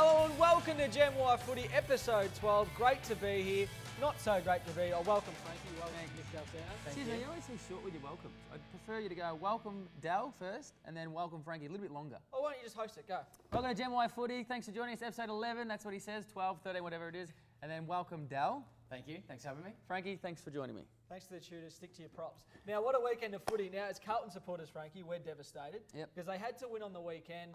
Hello and welcome to Gen Y Footy episode 12. Great to be here. Not so great to be. Welcome, Frankie. Welcome, Nick Dalsano. Excuse me, you're always so short with your welcomes. I'd prefer you to go welcome Dal first and then welcome Frankie a little bit longer. Oh, why don't you just host it? Go. Welcome to Gen Y Footy. Thanks for joining us. Episode 11. That's what he says. 12, 13, whatever it is. And then welcome Dal. Thank you. Thanks for having me. Frankie, thanks for joining me. Thanks to the tutors. Stick to your props. Now, what a weekend of footy. Now, as Carlton supporters, Frankie, we're devastated. Yep. Because they had to win on the weekend.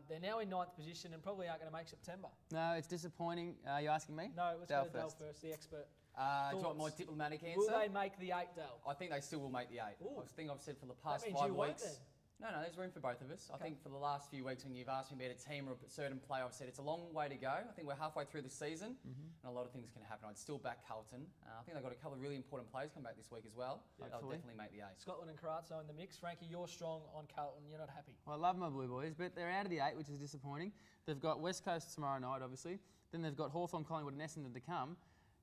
They're now in 9th position and probably aren't going to make September. No, it's disappointing. Are you asking me? No, let's go to Dal first, the expert. Do you want my diplomatic answer? Will they make the 8, Dal? I think they still will make the 8. Ooh. I think I've said for the past That means 5 you won't weeks. then. No, there's room for both of us. Okay. I think for the last few weeks when you've asked me about a team or a certain player, I've said it's a long way to go. I think we're halfway through the season and a lot of things can happen. I'd still back Carlton. I think they've got a couple of really important players come back this week as well. Yeah, they'll definitely make the 8. Scotland and Carazzo in the mix. Frankie, you're strong on Carlton. You're not happy. Well, I love my Blue Boys, but they're out of the 8, which is disappointing. They've got West Coast tomorrow night, obviously. Then they've got Hawthorn, Collingwood and Essendon to come.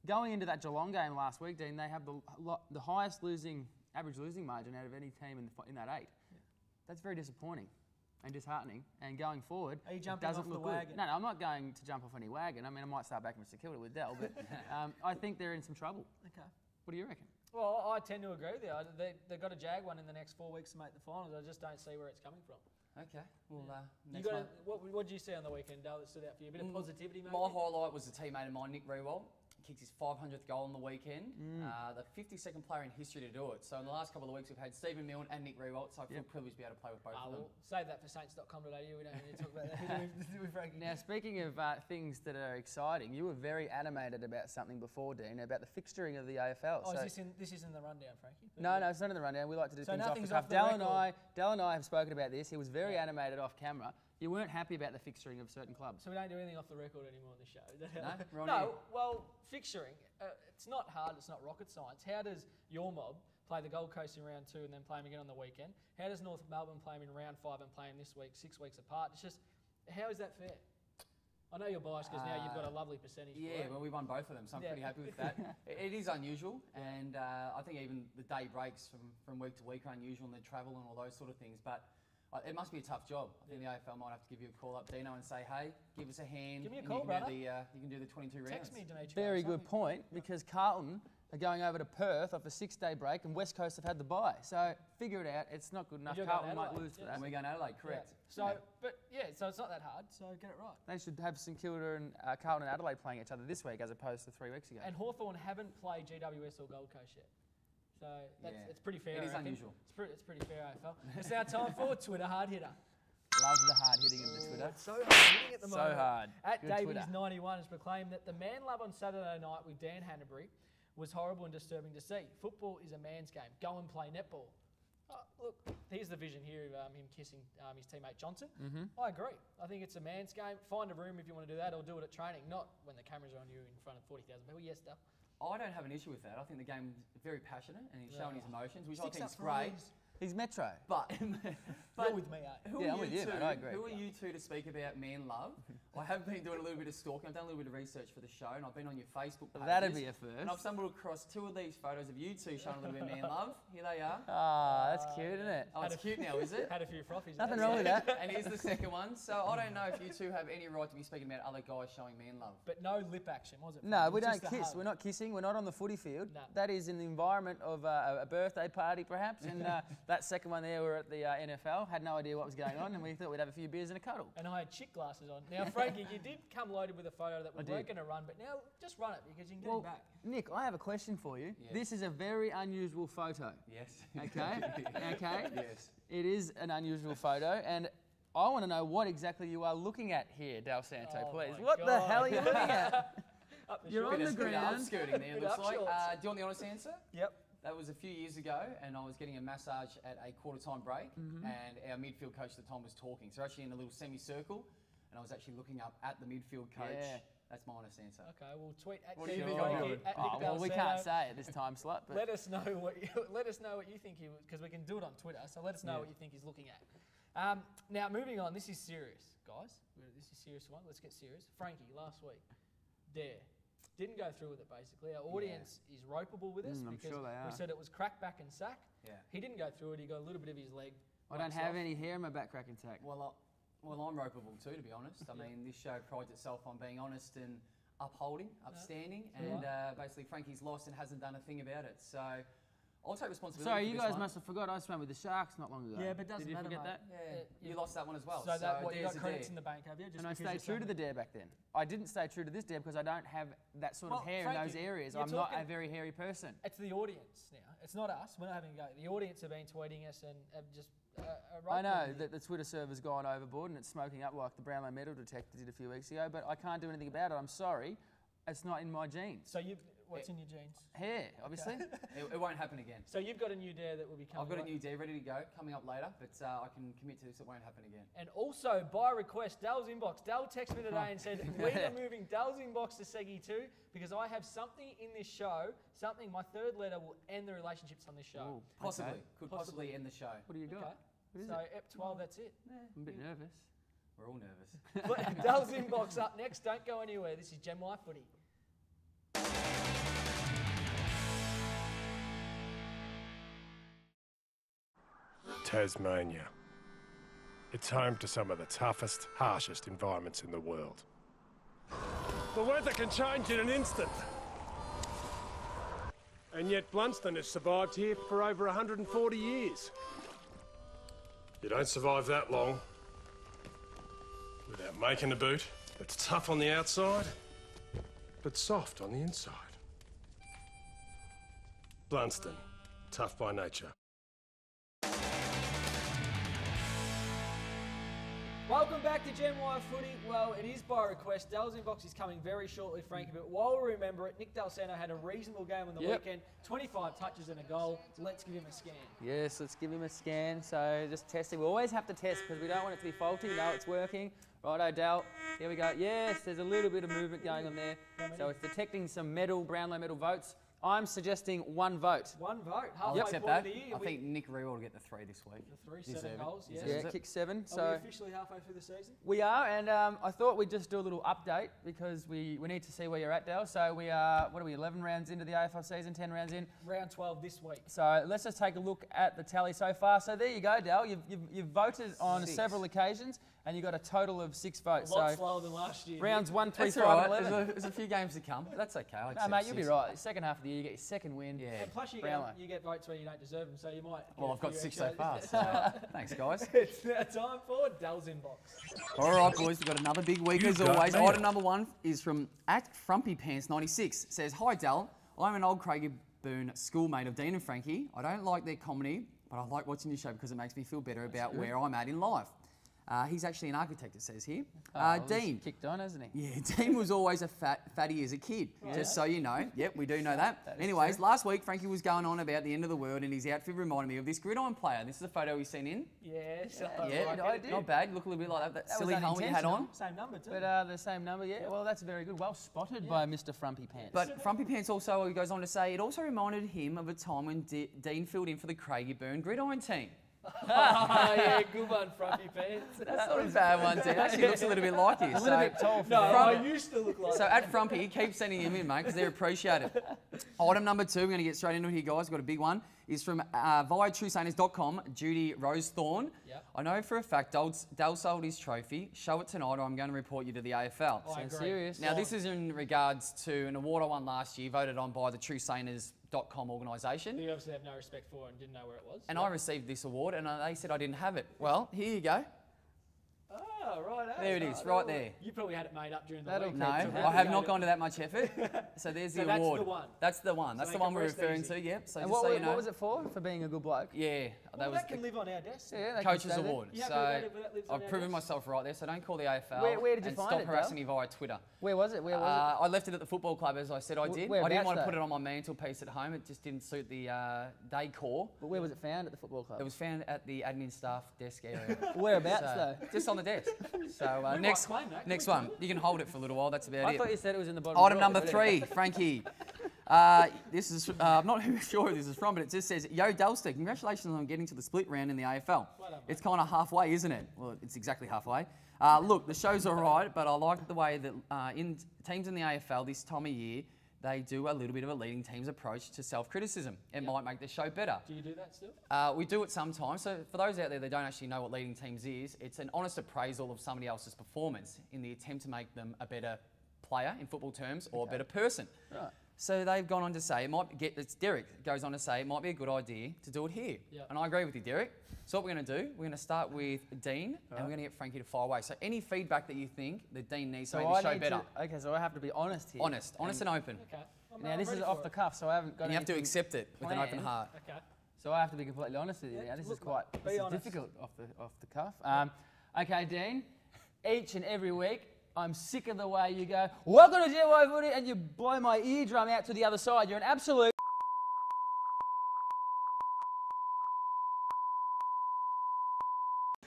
Going into that Geelong game last week, Dean, they have the highest average losing margin out of any team in that 8. Yeah. That's very disappointing and disheartening. And going forward, are you jumping off the wagon? No, I'm not going to jump off any wagon. I mean, I might start back Mr. Kilda with Dell, but I think they're in some trouble. Okay. What do you reckon? Well, I tend to agree with you. They've got to jag one in the next 4 weeks to make the finals. I just don't see where it's coming from. Okay. Well, what did you see on the weekend, Dale, that stood out for you? A bit of positivity, maybe? My highlight was a teammate of mine, Nick Riewoldt. Kicked his 500th goal on the weekend. The 52nd player in history to do it. So in the last couple of weeks, we've had Stephen Milne and Nick Riewoldt, so I feel privileged to be able to play with both of them. We'll save that for saints.com.au. We don't need to talk about that with Frankie. Now, speaking of things that are exciting, you were very animated about something before, Dean, about the fixturing of the AFL. Oh, so this isn't the rundown, Frankie? No, it's not in the rundown. We like to do things off the cuff. Dal and I have spoken about this. He was very animated off camera. You weren't happy about the fixturing of certain clubs. So we don't do anything off the record anymore on this show? No, well, fixturing, it's not hard, it's not rocket science. How does your mob play the Gold Coast in round 2 and then play them again on the weekend? How does North Melbourne play them in round 5 and play them this week, 6 weeks apart? It's just, how is that fair? I know you're biased because now you've got a lovely percentage. Yeah, well, we won both of them, so I'm pretty happy with that. It is unusual, and I think even the day breaks from week to week are unusual, and the travel and all those sort of things, but it must be a tough job. I think the AFL might have to give you a call up, Dino, and say, hey, give us a hand. Give me a call, brother. You can do the 22 rounds. Text me, Dimitri. Very good point, because Carlton are going over to Perth off a 6-day break, and West Coast have had the bye. So figure it out. It's not good enough. Carlton might lose for that. And we're going to Adelaide, correct. Yeah. So it's not that hard. So get it right. They should have St Kilda and Carlton and Adelaide playing each other this week as opposed to 3 weeks ago. And Hawthorn haven't played GWS or Gold Coast yet. So it's pretty fair. It is unusual. It's pretty fair, AFL. It's now time for Twitter Hard Hitter. Love the hard hitting of the Twitter. It's so hard hitting at the moment. So hard. At Davies91 has proclaimed that the man love on Saturday night with Dan Hanbury was horrible and disturbing to see. Football is a man's game. Go and play netball. Look, here's the vision here of him kissing his teammate Johnson. I agree. I think it's a man's game. Find a room if you want to do that, or do it at training, not when the cameras are on you in front of 40,000 people. Yes, Dale? I don't have an issue with that. I think the game's very passionate and he's showing his emotions, which I think is great. He's Metro. But you're with me, eh? I'm with you, mate. I agree. Who are you two to speak about man love? I have been doing a little bit of stalking. I've done a little bit of research for the show, and I've been on your Facebook pages. That'd be a first. And I've stumbled across 2 of these photos of you two showing a little bit of man love. Here they are. Ah, that's cute, isn't it? Oh, it's cute now, is it? Had a few frothies. Nothing wrong with that. And here's the second one. So I don't know if you two have any right to be speaking about other guys showing man love. But no lip action, was it? No, we don't kiss. We're not kissing. We're not on the footy field. No. That is in the environment of a birthday party, perhaps. And that second one there, we're at the NFL. Had no idea what was going on, and we thought we'd have a few beers and a cuddle. And I had chick glasses on. Now, Frankie, you did come loaded with a photo that we weren't going to run, but now just run it because you can get it back. Nick, I have a question for you. Yes. This is a very unusual photo. Yes. Okay? Okay? Yes. It is an unusual photo, and I want to know what exactly you are looking at here, Dal Santo, please. What the hell are you looking at? You're on the ground. Upskirting there, looks like. Do you want the honest answer? Yep. That was a few years ago, and I was getting a massage at a quarter-time break, and our midfield coach at the time was talking. So we're actually in a little semicircle, and I was actually looking up at the midfield coach. Yeah. That's my honest answer. Okay, we'll tweet at what do you think? Well, we can't say at this time slot. But let us know what you think because we can do it on Twitter. So let us know what you think he's looking at. Now moving on, this is serious, guys. This is a serious one. Let's get serious. Frankie, last week, didn't go through with it, basically. Our audience is ropeable with us because we said it was crack, back and sack. Yeah. He didn't go through it. He got a little bit of his leg. I don't have any hair in my back, crack and sack. Well, Well, I'm ropeable too, to be honest. I mean, this show prides itself on being honest and upstanding, and basically Frankie's lost and hasn't done a thing about it. So I'll take responsibility. Sorry, for you this guys one. must have forgot I swam with the Sharks not long ago. Yeah, but it doesn't Did you matter, forget mate. that? Yeah, you lost that one as well. So that what you got dare's a credits dare. in the bank, have you? Just And I because stayed you're true to someone- the dare back then. I didn't stay true to this dare because I don't have that sort of Well, hair in those Frankie, areas. you're I'm not a talking- very hairy person. It's the audience now. It's not us. We're not having a go. The audience have been tweeting us and have just. I know that the Twitter server's gone overboard and it's smoking up like the Brownlow metal detector did a few weeks ago, but I can't do anything about it. I'm sorry. It's not in my genes. So what's in your genes? Hair, obviously. It won't happen again. So you've got a new dare that will be coming. I've got a right? new dare ready to go, coming up later, but I can commit to this. It won't happen again. And also, by request, Dale's inbox. Dale texted me today and said, we are moving Dale's inbox to Seggy too because I have something in this show, my third letter will end the relationships on this show. Ooh, Possibly. okay. Could possibly end the show. What do you got? Okay. What is So, it? Ep 12, that's it. I'm a bit nervous. We're all nervous. But Dale's inbox up next. Don't go anywhere. This is Gen Y Footy. Tasmania. It's home to some of the toughest, harshest environments in the world. The weather can change in an instant. And yet Blunston has survived here for over 140 years. You don't survive that long without making a boot that's tough on the outside, but soft on the inside. Blunston, tough by nature. Welcome back to Gen Y Footy. Well, it is by request. Dale's inbox is coming very shortly, Frankie. But while we remember it, Nick Dalsano had a reasonable game on the weekend. 25 touches and a goal. Let's give him a scan. Yes, let's give him a scan. So just testing. We always have to test because we don't want it to be faulty. No, it's working. Righto, Dal. Here we go. Yes, there's a little bit of movement going on there. So it's detecting some Brownlow medal votes. I'm suggesting 1 vote. 1 vote. I'll Halfway accept point that. of the year. I think Nick Ree will get the 3 this week. The 3 Deserve 7 it. goals. Yeah. Deserves Yeah, it. kick 7. Are So we officially halfway through the season? we are, and I thought we'd just do a little update because we need to see where you're at, Dal. So we are, 11 rounds into the AFL season, 10 rounds in. Round 12 this week. So let's just take a look at the tally so far. So there you go, Dal. You've voted on 6. several occasions, and you got a total of 6 votes. A lot So slower than last year. rounds 1, 3, That's 5, all and right. 11. There's a few games to come. That's okay. I No, accept mate, you'll be 6. right. Second half of the year, you get your second win. Yeah. And plus you get votes where you don't deserve them, so you might. Well, I've got get a 6 few so far. extra. So thanks, guys. It's now time for Dale's inbox. All right, boys, we've got another big week You as got always. mail. Item number 1 is from @FrumpyPants96. Says, "Hi, Dal. I'm an old Craigieburn schoolmate of Dean and Frankie. I don't like their comedy, but I like watching your show because it makes me feel better about where I'm at in life." He's actually an architect, it says here. Well, he's Dean. kicked on, hasn't he? Yeah, Dean was always a fatty as a kid, just so you know. Yep, we do know that. Anyways, last week Frankie was going on about the end of the world and his outfit reminded me of this gridiron player. This is a photo he's seen in. Yes. Yeah, I did. not bad. Look a little bit like that That silly was helmet you had on. Same number too. But the same number, yeah. Well, that's very good. Well spotted by Mr. Frumpy Pants. But Frumpy Pants also goes on to say it also reminded him of a time when Dean filled in for the Craigieburn gridiron team. Oh, yeah, good one, Frumpy Pants. That's not a bad one, Dean. Actually looks a little bit like you. a little bit tall for No, that. I used to look like So at Frumpy, keep sending him in, mate, because they're appreciated. Item number 2, we're going to get straight into it here, guys. We've got a big one. Is from via TrueSaners.com, Judy Rosethorn. Yep. I know for a fact Dale sold his trophy. Show it tonight or I'm going to report you to the AFL. I Sounds agree. serious. Now, this is in regards to an award I won last year, voted on by the TrueSaners.com organisation. You obviously have no respect for it and didn't know where it was. And I received this award and they said I didn't have it. Well, here you go. Oh, right. There it is, right there. You probably had it made up during the That'll week. No, keep I have not gone to that much effort. So there's So the that's award. the one. That's the one. That's they the can one we're rest referring easy. to, yep. So And just so you know. what was it for? For being a good bloke? Yeah, Well, was that can live on our desk. Yeah, they can Coach's stay there. award. You happy So with that if that lives on I've our proven desk? myself right there. So don't call the AFL. Where did you and find stop it, harassing Dale? me via Twitter. Where was it? Where was I left it at the football club as I said I did. I didn't whereabouts want to though? put it on my mantelpiece at home. It just didn't suit the decor. it? But where was it found at the football club? It was found at the admin staff desk area. Whereabouts So, though? just on the desk. So might next claim that. next one. You can hold it for a little while. That's about I it. thought you said it was in the bottom. Item drawer, number but 3, Frankie. This is, I'm not sure who this is from, but it just says, "Yo, Dulster, congratulations on getting to the split round in the AFL. Well done, It's kind of halfway, isn't it?" Well, it's exactly halfway. Look, the show's all right, but I like the way that in teams in the AFL this time of year, they do a little bit of a leading team's approach to self-criticism. It might make the show better. Do you do that still? We do it sometimes. So for those out there that don't actually know what leading teams is, it's an honest appraisal of somebody else's performance in the attempt to make them a better player in football terms or a better person. Right. So they've gone on to say, it's Derek goes on to say, it might be a good idea to do it here. Yep. And I agree with you, Derek. So what we're going to do, we're going to start with Dean, and we're going to get Frankie to fire away. So any feedback that you think that Dean needs to make the show better. Okay, so I have to be honest here. Honest and open. Okay. Now this is off the cuff, so I haven't got And you have to anything accept it with an open planned. heart. Okay. So I have to be completely honest with you. Yeah, Now this look, is quite mate, this be is honest. difficult off the cuff. Okay, Dean. Each and every week, I'm sick of the way you go, welcome to GY Footy, and you blow my eardrum out to the other side. You're an absolute.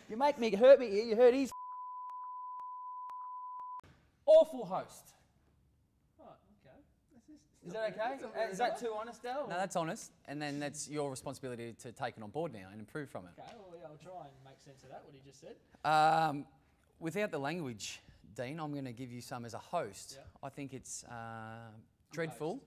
You make me hurt me ear. You hurt his. Awful host. Right, okay. Is that okay? Is that too honest, Del? No, that's honest. And then that's your responsibility to take it on board now and improve from it. Okay, well, yeah, I'll try and make sense of that, what he just said. Without the language, Dean, I'm going to give you some as a host. Yeah. I think it's dreadful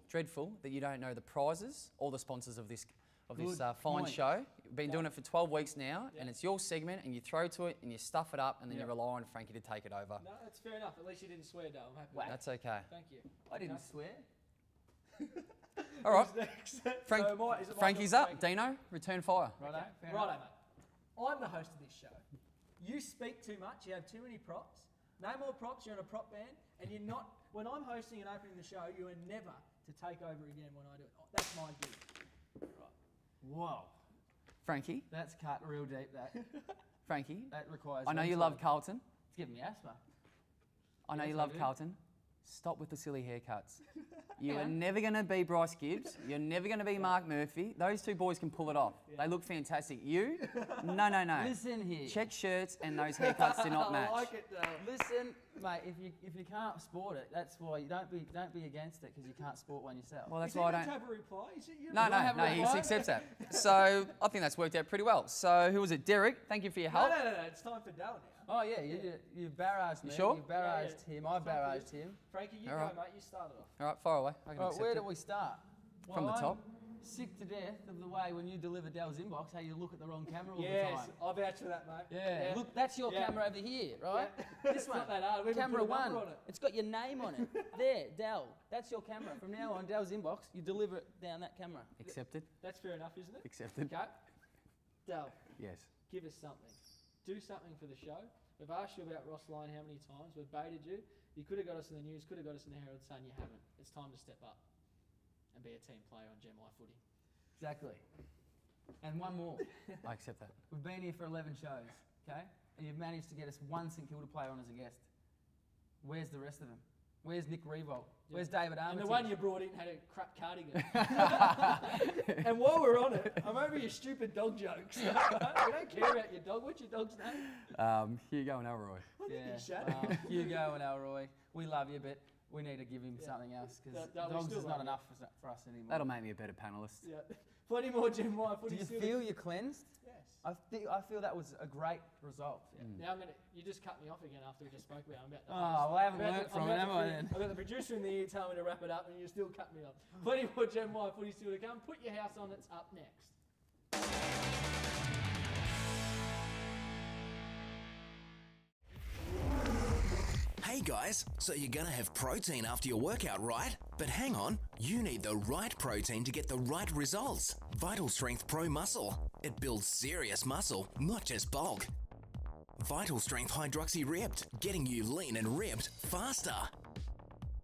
that you don't know the prizes or the sponsors of this fine point. show. You've been doing it for 12 weeks now, and it's your segment, and you throw to it, and you stuff it up, and then you rely on Frankie to take it over. No, that's fair enough. At least you didn't swear, Dale. I'm happy. Wow. That's okay. Thank you. I didn't swear. All right. Who's next? Frank, So is it my Frankie's turn? up. Dino, return fire. Righto, fair Righto, enough. mate. I'm the host of this show. You speak too much. You have too many props. No more props. You're in a prop band, and you're not. When I'm hosting and opening the show, you are never to take over again when I do it. That's my gig. Right. Whoa. Frankie, That's cut real deep, that. Frankie, That requires... I know you love Carlton. It's giving me asthma. I know Yes, you I love do. Carlton. Stop with the silly haircuts. You are never going to be Bryce Gibbs. You're never going to be Mark Murphy. Those two boys can pull it off. They look fantastic. You? No. Listen here. Check shirts and those haircuts do not match. I like it, Dale. Listen, mate, if you can't sport it, that's why you don't be against it, because you can't sport one yourself. Well, that's Is why he I meant to don't... have a reply? Is it you? No, have a he reply? accepts that. So I think that's worked out pretty well. So who was it? Derek, thank you for your No, help. no. It's time for Dale now. Oh, yeah, you've barraged me. You sure? You've barraged him. I've Time for barraged him. Frankie, you All go, right. mate. You started off. All right, fire away. I can Right, accept where it. do we start? From the I'm top. sick to death of the way when you deliver Dell's inbox, how you look at the wrong camera all Yes, the time. I vouch for that, mate. Yeah. Look, that's your Yeah. camera over here, right? Yeah. This It's one. not that hard. We haven't Camera put a number one. on it. It's got your name on it. There, Dell. That's your camera. From now on, Dell's inbox, you deliver it down that camera. Accepted. That's fair enough, isn't it? Accepted. Okay. Dale, Yes. give us something. Do something for the show. We've asked you about Ross Lyon how many times. We've baited you. You could have got us in the news, could have got us in the Herald Sun. You haven't. It's time to step up and be a team player on Gem Footy. Exactly. And one more. I accept that. We've been here for 11 shows, okay? And you've managed to get us one St Kilda player on as a guest. Where's the rest of them? Where's Nick Revolt? Where's David Armitage? And the one you brought in had a crap cardigan. And while we're on it, I'm over your stupid dog jokes. We don't care about your dog. What's your dog's name? Hugo and Elroy. Look at Yeah, you, Shad. Hugo and Elroy, we love you, but we need to give him something else, because No, we dogs still is love not you. enough for us anymore. That'll make me a better panelist. Yeah. Plenty more Gem Do Footy. you still- feel you're cleansed? Yes. I feel that was a great result. Now you just cut me off again after we just spoke about it. I'm about to Oh, host. well, I haven't I'm about learnt to- from I'm it, about have to I fin- then? I've got the producer in the ear telling me to wrap it up, and you still cut me off. Plenty more Gem Footy still to come. Put your house on. It's up next. Hey guys, so you're gonna have protein after your workout, right? But hang on, you need the right protein to get the right results. Vital Strength Pro Muscle. It builds serious muscle, not just bulk. Vital Strength Hydroxy Ripped, getting you lean and ripped faster.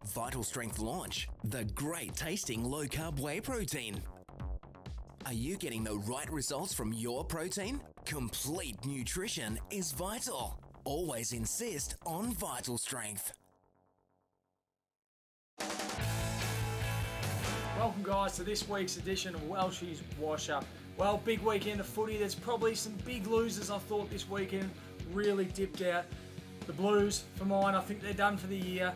Vital Strength Launch, the great tasting low carb whey protein. Are you getting the right results from your protein? Complete nutrition is vital. Always insist on Vital Strength. Welcome, guys, to this week's edition of Welshie's Wash Up. Well, big weekend of footy. There's probably some big losers, I thought, this weekend. Really dipped out. The Blues, for mine, I think they're done for the year.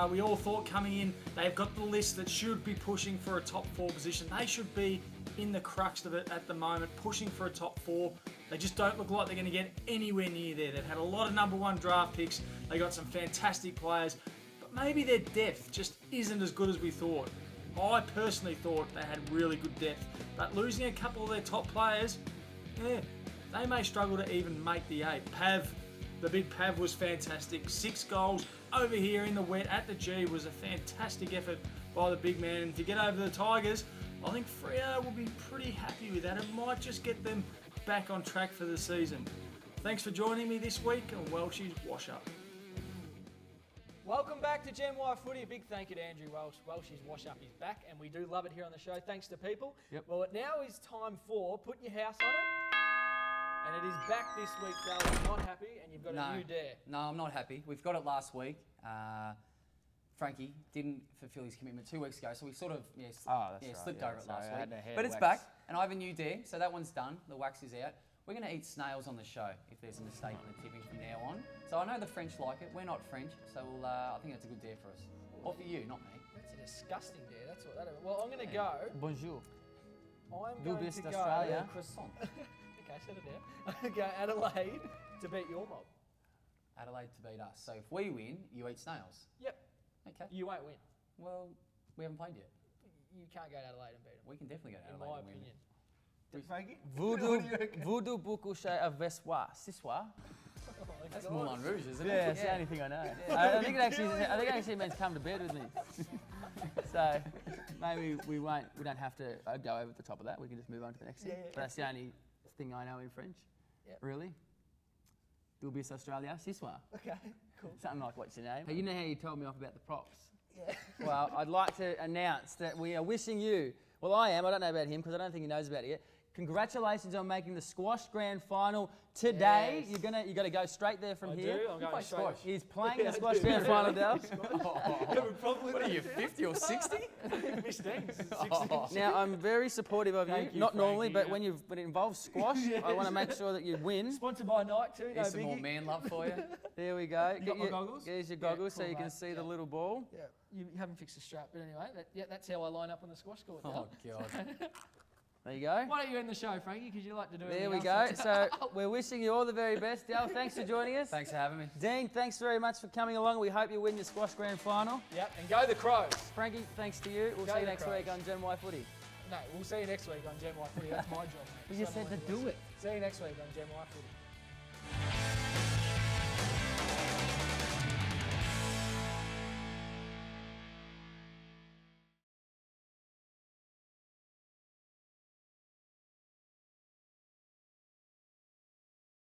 We all thought coming in, they've got the list that should be pushing for a top 4 position. They should be in the crux of it at the moment, pushing for a top 4. They just don't look like they're going to get anywhere near there. They've had a lot of number 1 draft picks. They got some fantastic players, but maybe their depth just isn't as good as we thought. I personally thought they had really good depth, but losing a couple of their top players, they may struggle to even make the 8. The big Pav was fantastic. 6 goals over here in the wet at the G was a fantastic effort by the big man. And to get over the Tigers, I think Freo will be pretty happy with that. It might just get them back on track for the season. Thanks for joining me this week on Welsh's Wash Up. Welcome back to Gen Y Footy. A big thank you to Andrew Welsh. Welsh's Wash Up is back, and we do love it here on the show. Thanks to people. Yep. Well, now is time for Put Your House on It. And it is back this week, Dale. You're not happy, and you've got a new dare. No, I'm not happy. We've got it last week. Frankie didn't fulfil his commitment 2 weeks ago, so we sort of slipped over it last week. But it's back, and I have a new dare, so that one's done. The wax is out. We're going to eat snails on the show if there's a mistake in the tipping from now on. So I know the French like it. We're not French, so I think that's a good dare for us. Or for you, not me. That's a disgusting dare. That's what that is. Well, I'm going to go. Bonjour. I'm Du going bist to Australia. go. Croissant. Okay, set it down. I'm going to go Adelaide to beat your mob. Adelaide to beat us. So if we win, you eat snails. Yep. Okay. You won't win. Well, we haven't played yet. You can't go to Adelaide and beat them. We can definitely go to In Adelaide my and win. opinion. Frankie? Voodoo beaucoup chez ce soir. That's Moulin Rouge, isn't it? Yeah, it's the only thing I know. I think it actually means come to bed with me. So maybe we don't have to go over the top of that. We can just move on to the next thing. But that's the only thing I know in French. Yep. Really? Du bist Australia, ce soir. Okay, cool. Something like what's your name? Hey, you know how you told me off about the props? Yeah. Well, I'd like to announce that we are wishing you, well I am, I don't know about him because I don't think he knows about it yet. Congratulations on making the squash grand final today. Yes. You got to go straight there from here. I'm going straight. squash. He's playing the squash grand final, Dale. What are you, 50 or 60? Now I'm very supportive of you. Thank you, Not normally, Frankie, but when it involves squash, I want to make sure that you win. Sponsored by Nike too. No There's some more biggie. man love for you. There we go. You got my goggles? Here's your Yeah, goggles so cool, you can mate. see the little ball. Yeah, you haven't fixed the strap, but anyway, that's how I line up on the squash court. Oh, God. There you go. Why don't you end the show, Frankie? Because you like to do it. There we go. So we're wishing you all the very best. Dale, thanks for joining us. Thanks for having me. Dean, thanks very much for coming along. We hope you win your squash grand final. Yep, and go the Crows. Frankie, thanks to you. We'll Go see you the next Crows. week on Gen Y Footy. No, we'll see you next week on Gen Y Footy. That's my job, mate. You just said to do it. See you next week on Gen Y Footy.